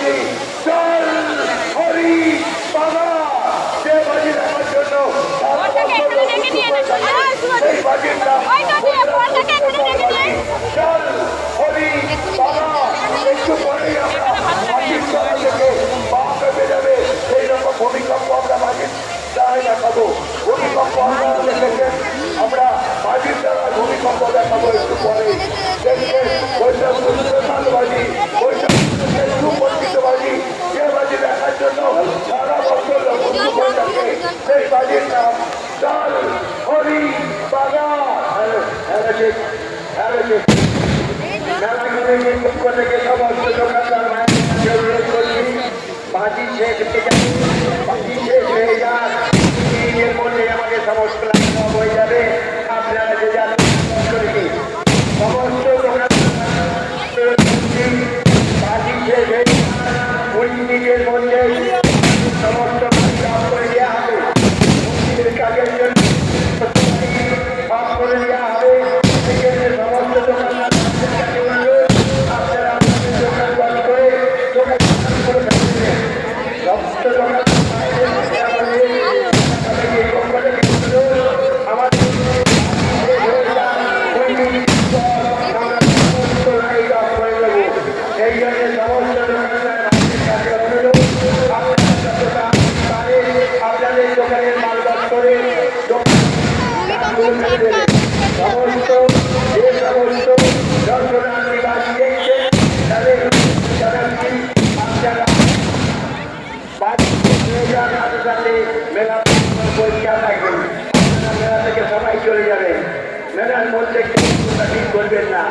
বাজি চল হরি বাবা যে বাজি দেখার জন্য সেই বাজির নাম চল হরি বাবা। একটু পরেই আমরা বাজির তলা থেকে পা পেপে যাবে সেই রকম ভূমিকম্প আমরা বাজির দ্বারাই দেখাবো। ভূমিকম্প আপনারা দেখেছেন, আমরা বাজির দ্বারা ভূমিকম্প দেখাবো একটু পরে। দেখবে বৈশাখ বাজি বৈশাখ সুপরিচিত বাজি যে বাজি দেখার জন্য সারা বছর উৎসুক হয়ে থাকে সেই বাজির নাম চাল হরি বাবা। মেলাগুলির পক্ষ থেকে সমস্ত দোকানদার মায়ের অনুরোধ করছি বাজি শেষ হয়ে যান, দিনের মধ্যে আমাকে সমস্ত লাভ হয়ে যাবে। আপনারা যে জানেন সমস্ত দোকান বাজি শেষ হয়ে 20 মিনিটের মধ্যে সমস্ত লাভ করে দেওয়া হবে। কাজের জন্য পাস করে দেওয়া হবে। সমস্ত দোকানদার আপনারা দোকান বন্ধ করে দোকান সমস্ত দোকান এই জন্য সমস্ত আপনাদের দোকানের মালবাস করে সমস্ত যে সমস্ত দর্শনার্থী বাড়ি দেখছেন তাদের জানাচ্ছি আপনারা বাড়ি হয়ে যান, সাথে সাথে মেলা পরীক্ষা থাকবেন। মেলা থেকে সবাই চলে যাবেন, মেলার মধ্যে ঠিক করবেন না।